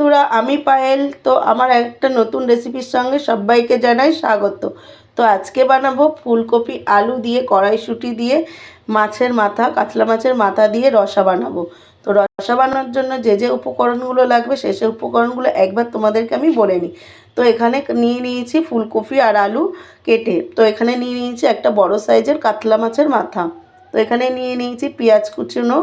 বন্ধুরা, আমি পায়েল। তো আমার একটা নতুন রেসিপির সঙ্গে সবাইকে জানাই স্বাগত। তো আজকে বানাবো ফুলকপি আলু দিয়ে কড়াইশুঁটি দিয়ে মাছের মাথা, কাতলা মাছের মাথা দিয়ে রসা বানাবো। তো রসা বানানোর জন্য যে যে উপকরণগুলো লাগবে সেই উপকরণগুলো একবার তোমাদেরকে আমি বলে নিই। তো এখানে নিয়ে নিয়েছি ফুলকপি আর আলু কেটে। তো এখানে নিয়ে নিয়েছি একটা বড় সাইজের কাতলা মাছের মাথা। তো এখানে নিয়ে নিয়েছি পেঁয়াজ কুচনো,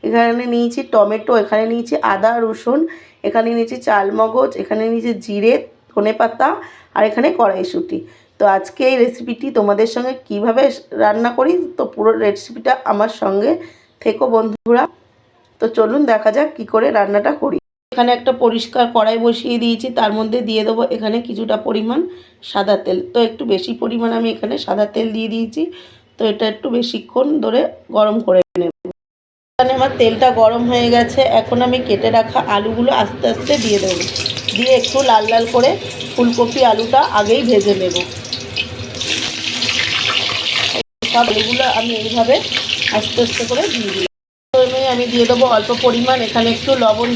এখানে নিয়েছি টমেটো, এখানে নিয়েছি আদা রসুন, এখানে নিয়েছি চালমগজ, এখানে নিয়েছি জিরে, ধনেপাতা আর এখানে কড়াইশুঁটি। তো আজকে এই রেসিপিটি তোমাদের সঙ্গে কিভাবে রান্না করি, তো পুরো রেসিপিটা আমার সঙ্গে থেকো বন্ধুরা। তো চলুন দেখা যাক কী করে রান্নাটা করি। এখানে একটা পরিষ্কার কড়াই বসিয়ে দিয়েছি, তার মধ্যে দিয়ে দেবো এখানে কিছুটা পরিমাণ সাদা তেল। তো একটু বেশি পরিমাণ আমি এখানে সাদা তেল দিয়ে দিয়েছি। তো এটা একটু বেশিক্ষণ ধরে গরম করে নেব। এখানে আমার তেলটা গরম হয়ে গেছে। এখন আমি কেটে রাখা আলুগুলো আস্তে আস্তে দিয়ে দেবো, দিয়ে একটু লাল লাল করে ফুলকপি আলুটা আগেই ভেজে নেব। সব আলুগুলো আমি এইভাবে আস্তে আস্তে করে দিয়ে দিলাম। প্রথমে আমি দিয়ে দেবো অল্প পরিমাণ এখানে একটু লবণ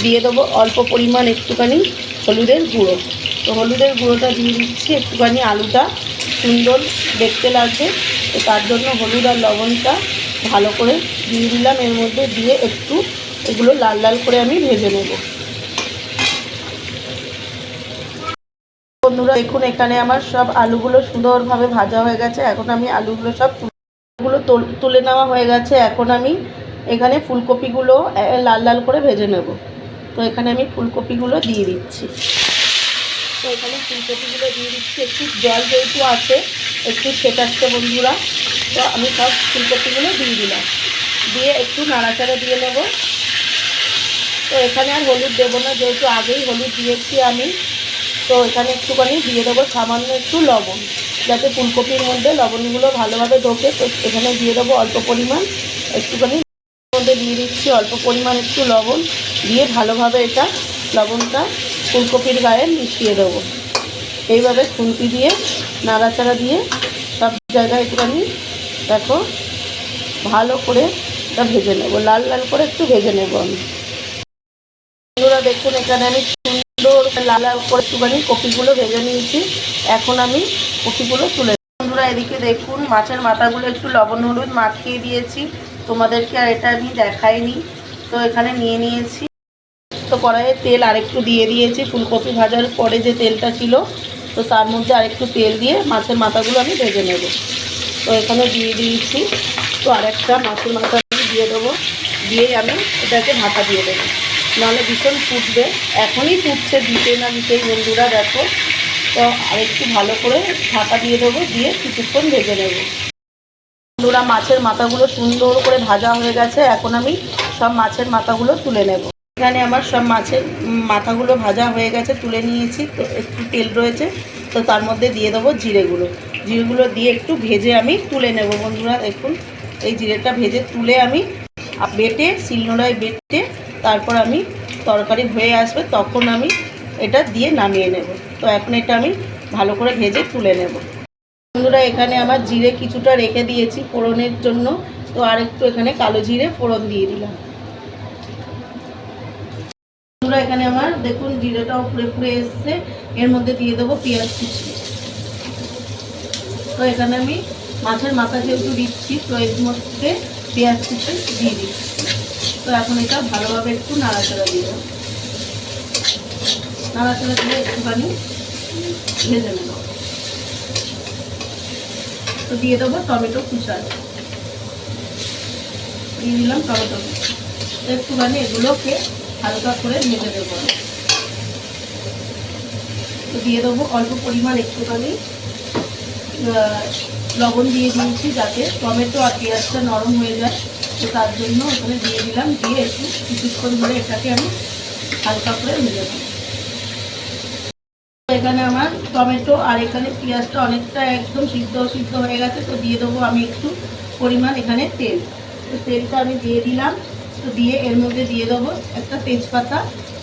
দিয়ে দেবো অল্প পরিমাণ একটুখানি হলুদের গুঁড়ো। তো হলুদের গুঁড়োটা দিয়ে দিচ্ছি, একটুখানি আলুটা সুন্দর দেখতে লাগবে। তো তার জন্য হলুদ আর লবণটা ভালো করে দিয়ে দিলাম এর মধ্যে, দিয়ে একটু এগুলো লাল লাল করে আমি ভেজে নেব। বন্ধুরা দেখুন, এখানে আমার সব আলুগুলো সুন্দরভাবে ভাজা হয়ে গেছে। এখন আমি আলুগুলো সব তুলে নেওয়া হয়ে গেছে। এখন আমি এখানে ফুলকপিগুলো লাল লাল করে ভেজে নেব। তো এখানে আমি ফুলকপিগুলো দিয়ে দিচ্ছি। তো এখানে ফুলকপিগুলো দিয়ে দিচ্ছি, একটু জল যেহেতু আছে একটু ছেটাচ্ছে বন্ধুরা। তো আমি সব ফুলকপিগুলো দিয়ে দিলাম, দিয়ে একটু নাড়াচাড়া দিয়ে নেব। তো এখানে আর হলুদ দেবো না, যেহেতু আগেই হলুদ দিয়েছি আমি। তো এখানে একটুখানি দিয়ে দেবো সামান্য একটু লবণ, যাতে ফুলকপির মধ্যে লবণগুলো ভালোভাবে ঢোকে। তো এখানে দিয়ে দেবো অল্প পরিমাণ একটুখানি মধ্যে দিয়ে দিচ্ছি অল্প পরিমাণ একটু লবণ, দিয়ে ভালোভাবে এটা লবণটা ফুলকপির গায়ে মিশিয়ে দেবো। এইভাবে খুন্তি দিয়ে নাড়াচাড়া দিয়ে সব জায়গায় একটুখানি দেখো ভালো করে এটা ভেজে নেবো, লাল লাল করে একটু ভেজে নেবো আমি। বন্ধুরা দেখুন, এখানে আমি সুন্দর লাল লাল করে একটুখানি কপিগুলো ভেজে নিয়েছি। এখন আমি কপিগুলো তুলে, বন্ধুরা এদিকে দেখুন মাছের মাথাগুলো একটু লবণ হলুদ মাখিয়ে দিয়েছি, তোমাদেরকে আর এটা আমি দেখাইনি। তো এখানে নিয়ে নিয়েছি, তো কড়াইয়ে তেল আরেকটু দিয়ে দিয়েছি। ফুলকপি ভাজার পরে যে তেলটা ছিল, তো তার মধ্যে আরেকটু তেল দিয়ে মাছের মাথাগুলো আমি ভেজে নেব। তো এখানে দিয়ে দিয়েছি, তো আরেকটা মাছের মাথা দিয়ে দেবো, দিয়ে আমি এটাকে ঢাকা দিয়ে দেবো, নাহলে ভীষণ ফুটবে। এখনই ফুটছে, দিতে না দিতেই বন্ধুরা দেখো। তো আরেকটু ভালো করে ঢাকা দিয়ে দেবো, দিয়ে কিছুক্ষণ ভেজে নেব। বন্ধুরা মাছের মাথাগুলো সুন্দর করে ভাজা হয়ে গেছে। এখন আমি সব মাছের মাথাগুলো তুলে নেব। এখানে আমার সব মাছের মাথাগুলো ভাজা হয়ে গেছে, তুলে নিয়েছি। তো একটু তেল রয়েছে, তো তার মধ্যে দিয়ে দেবো জিরেগুলো দিয়ে একটু ভেজে আমি তুলে নেব। বন্ধুরা দেখুন, এই জিরেটা ভেজে তুলে আমি বেটে শিলনোড়ায় বেটে তারপর আমি তরকারি হয়ে আসবে তখন আমি এটা দিয়ে নামিয়ে নেব। তো এখন এটা আমি ভালো করে ভেজে তুলে নেব। বন্ধুরা এখানে আমার জিরে কিছুটা রেখে দিয়েছি ফোড়নের জন্য, তো আর একটু এখানে কালো জিরে ফোড়ন দিয়ে দিলাম। বন্ধুরা এখানে আমার দেখুন জিরেটা উপরে উপরে এসছে, এর মধ্যে দিয়ে দেবো পেঁয়াজ কুচি। তো এখানে আমি মাছের মাথা যেহেতু দিচ্ছি, তো এর মধ্যে পেঁয়াজ কুচি দিয়ে দিচ্ছি। তো এখন এটা ভালোভাবে একটু নাড়াচাড়া দিয়ে দেবো, নাড়াচাড়া দিয়ে একটুখানি ভেজে নেব। তো দিয়ে দেবো টমেটো কুচা, দিয়ে দিলাম টমেটো। একটুখানি এগুলোকে হালকা করে ভেজে দেবো। তো দিয়ে দেবো অল্প পরিমাণ একটুখানি লবণ দিয়ে দিয়েছি, যাতে টমেটো আর পেঁয়াজটা নরম হয়ে যায়। তো তার জন্য ওখানে দিয়ে দিলাম, দিয়ে একটু কিছুক্ষণ ধরে এটাকে আমি হালকা করে ভেজে দেবো। এখানে আমার টমেটো আর এখানে পেঁয়াজটা অনেকটা একদম সিদ্ধ হয়ে গেছে। তো দিয়ে দেবো আমি একটু পরিমাণ এখানে তেল। তো তেলটা আমি দিয়ে দিলাম। তো দিয়ে এর মধ্যে দিয়ে দেবো একটা তেজপাতা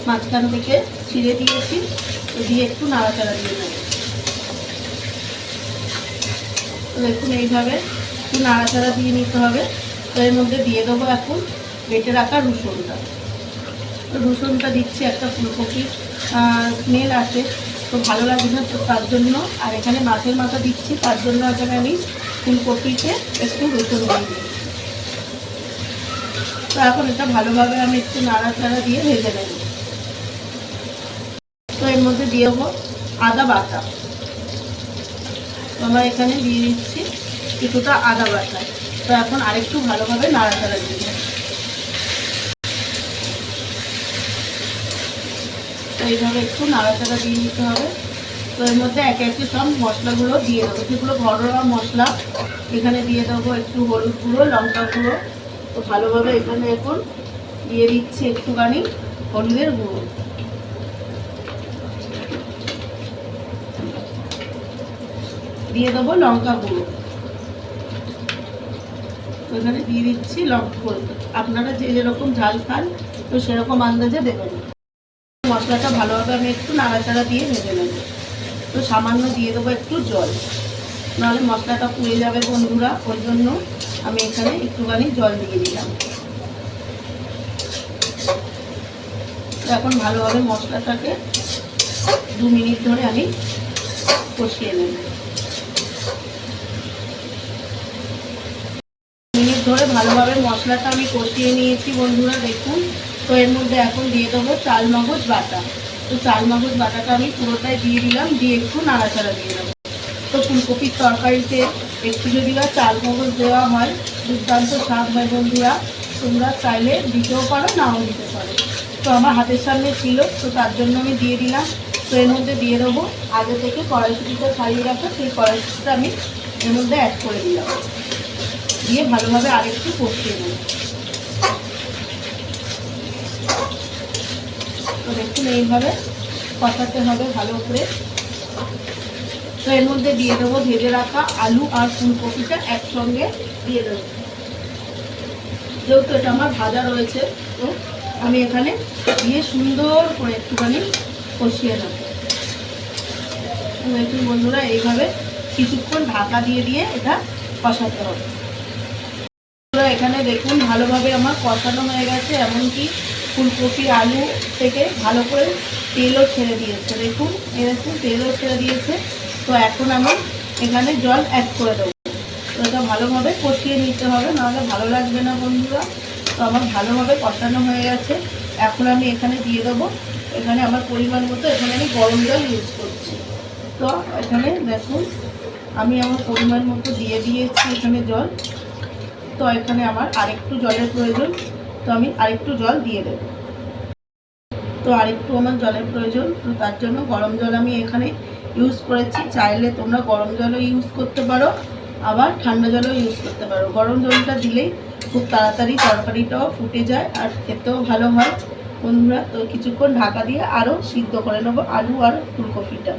মাঝখান থেকে ছিঁড়ে দিয়েছি। তো দিয়ে একটু নাড়াচাড়া দিয়ে নেব। তো দেখুন এইভাবে একটু নাড়াচাড়া দিয়ে নিতে হবে। তো এর মধ্যে দিয়ে দেবো এখন বেটে রাখা রসুনটা। তো রসুনটা দিচ্ছি, একটা ফুলকপি স্মেল আছে তো ভালো লাগবে না, তো তার জন্য। আর এখানে মাছের মাথা দিচ্ছি, তার জন্য এখানে আমি ফুলকপিতে একটু রসুন দিয়ে। তো এখন এটা ভালোভাবে আমি একটু নাড়াচাড়া দিয়ে ভেজে নেব। তো এর মধ্যে দিয়ে দেবো আদা বাটা। তো আমরা এখানে দিয়ে দিচ্ছি কিছুটা আদা বাটা। তো এখন আরেকটু ভালোভাবে নাড়াচাড়া দিয়ে দেবো। তো এইভাবে একটু নাড়াচাড়া দিয়ে নিতে হবে। তো এর মধ্যে একে একে সব মশলাগুলো দিয়ে দেবো, যেগুলো ঘরোয়া মশলা। এখানে দিয়ে দেবো একটু হলুদ গুঁড়ো, লঙ্কা গুঁড়ো। তো ভালোভাবে এখানে এখন দিয়ে দিচ্ছি একটুখানি হলুদের গুঁড়ো, দিয়ে দেবো লঙ্কা গুঁড়ো। তো এখানে দিয়ে দিচ্ছি লঙ্কা গুঁড়ো। আপনারা যে যেরকম ঝাল খান তো সেরকম আন্দাজে দেবেন। মশলাটা ভালোভাবে আমি একটু নাড়াচাড়া দিয়ে ভেজে নেব। তো সামান্য দিয়ে দেবো একটু জল, নাহলে মশলাটা পুড়ে যাবে বন্ধুরা, ওই জন্য আমি এখানে একটুখানি জল দিয়ে দিলাম। তো এখন ভালোভাবে মশলাটাকে 2 মিনিট ধরে আমি কষিয়ে নেব। মিনিট ধরে ভালোভাবে মশলাটা আমি কষিয়ে নিয়েছি বন্ধুরা, দেখুন। তো এর মধ্যে এখন দিয়ে দেবো চালমগজ বাটা। তো চালমগজ বাটাটা আমি পুরোটাই দিয়ে দিলাম, দিয়ে একটু নাড়াচাড়া দিয়ে দেবো। তো ফুলকপির তরকারিতে একটু যদি বা চালমগজ দেওয়া হয় দুর্দান্ত স্বাদ হয় বন্ধুরা। তোমরা চাইলে দিতেও পারো, নাও দিতে পারো। তো আমার হাতের সামনে ছিল, তো তার জন্য আমি দিয়ে দিলাম। তো এর মধ্যে দিয়ে দেবো আগে থেকে কড়াইশুঁটিটা ছাড়িয়ে রাখা, সেই কড়াইশুঁটিটা আমি এর মধ্যে অ্যাড করে দিলাম, দিয়ে ভালোভাবে আরেকটু কষিয়ে নেব। তো দেখুন এইভাবে কষাতে হবে ভালো করে। তো এর মধ্যে দিয়ে দেবো ভেজে রাখা আলু আর ফুলকপিটা একসঙ্গে দিয়ে দেবো। যেহেতু এটা আমার ভাজা রয়েছে, তো আমি এখানে দিয়ে সুন্দর করে একটুখানি কষিয়ে নেব। দেখুন বন্ধুরা, এইভাবে কিছুক্ষণ ঢাকা দিয়ে দিয়ে এটা কষাতে হবে। এখানে দেখুন ভালোভাবে আমার কষানো হয়ে গেছে, এমনকি ফুলকপি আলু থেকে ভালো করে তেলও ছেড়ে দিয়েছে। দেখুন এরকম তেলও ছেড়ে দিয়েছে। তো এখন আমি এখানে জল অ্যাড করে দেবো। তো এটা ভালোভাবে কষিয়ে নিতে হবে, নাহলে ভালো লাগবে না বন্ধুরা। তো আমার ভালোভাবে কষানো হয়ে গেছে। এখন আমি এখানে দিয়ে দেবো, এখানে আমার পরিমাণ মতো এখানে আমি গরম জল ইউজ করছি। তো এখানে দেখুন আমি আমার পরিমাণ মতো দিয়ে দিয়েছি এখানে জল। তো এখানে আমার আরেকটু জলের প্রয়োজন, তো আমি আরেকটু জল দিয়ে দেব। তো আরেকটু আমার জলের প্রয়োজন, তো তার জন্য গরম জল আমি এখানে ইউজ করেছি। চাইলে তোমরা গরম জলও ইউজ করতে পারো, আবার ঠান্ডা জলও ইউজ করতে পারো। গরম জলটা দিলেই খুব তাড়াতাড়ি তরকারিটাও ফুটে যায় আর খেতেও ভালো হয় বন্ধুরা। তো কিছুক্ষণ ঢাকা দিয়ে আরও সিদ্ধ করে নেবো আলু আর ফুলকপিটা।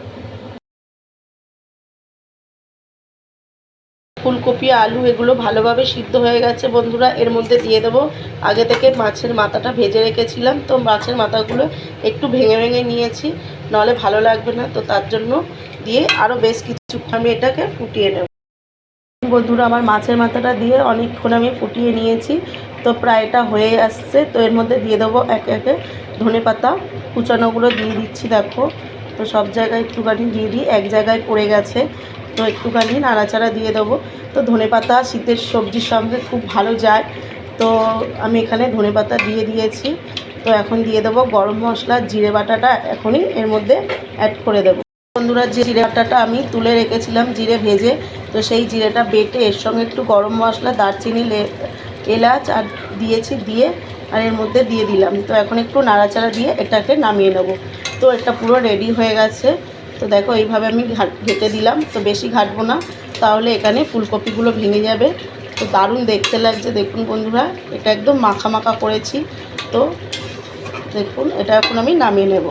ফুলকপি আলু এগুলো ভালোভাবে সিদ্ধ হয়ে গেছে বন্ধুরা। এর মধ্যে দিয়ে দেবো আগে থেকে মাছের মাথাটা ভেজে রেখেছিলাম। তো মাছের মাথাগুলো একটু ভেঙে ভেঙে নিয়েছি, নাহলে ভালো লাগবে না। তো তার জন্য দিয়ে আরও বেশ কিছু আমি এটাকে ফুটিয়ে নেব বন্ধুরা। আমার মাছের মাথাটা দিয়ে অনেকক্ষণ আমি ফুটিয়ে নিয়েছি, তো প্রায় এটা হয়ে আসছে। তো এর মধ্যে দিয়ে দেবো একে একে ধনেপাতা কুচানোগুলো দিয়ে দিচ্ছি। দেখো তো সব জায়গায় একটুখানি দিয়ে দিই, এক জায়গায় পড়ে গেছে, তো একটুখানি নাড়াচাড়া দিয়ে দেবো। তো ধনেপাতা শীতের সবজির সঙ্গে খুব ভালো যায়, তো আমি এখানে ধনেপাতা দিয়ে দিয়েছি। তো এখন দিয়ে দেবো গরম মশলা জিরে বাটাটা এখনই এর মধ্যে অ্যাড করে দেবো বন্ধুরা। যে জিরে বাটাটা আমি তুলে রেখেছিলাম জিরে ভেজে, তো সেই জিরেটা বেটে এর সঙ্গে একটু গরম মশলা দারচিনি এলাচ আর দিয়েছি, দিয়ে আর এর মধ্যে দিয়ে দিলাম। তো এখন একটু নাড়াচাড়া দিয়ে এটাকে নামিয়ে নেব। তো এটা পুরো রেডি হয়ে গেছে। তো দেখো এইভাবে আমি ঘেটে দিলাম, তো বেশি ঘাটবো না, তাহলে এখানে ফুলকপিগুলো ভেঙে যাবে। তো দারুণ দেখতে লাগছে দেখুন বন্ধুরা, এটা একদম মাখা মাখা করেছি। তো দেখুন এটা এখন আমি নামিয়ে নেব।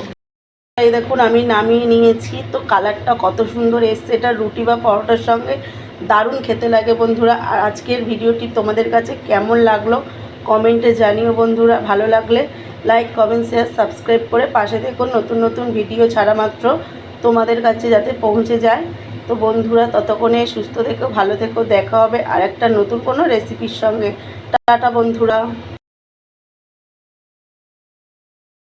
এই দেখুন আমি নামিয়ে নিয়েছি। তো কালারটা কত সুন্দর এসছে, এটা রুটি বা পরোটার সঙ্গে দারুণ খেতে লাগে বন্ধুরা। আর আজকের ভিডিওটি তোমাদের কাছে কেমন লাগলো কমেন্টে জানিও বন্ধুরা। ভালো লাগলে লাইক কমেন্ট শেয়ার সাবস্ক্রাইব করে পাশে দেখুন, নতুন নতুন ভিডিও ছাড়া মাত্র তোমাদের কাছে যাতে পৌঁছে যায়। তো বন্ধুরা ততক্ষণে সুস্থ থেকো, ভালো থেকো, দেখা হবে আর একটা নতুন কোনো রেসিপির সঙ্গে। টাটা বন্ধুরা।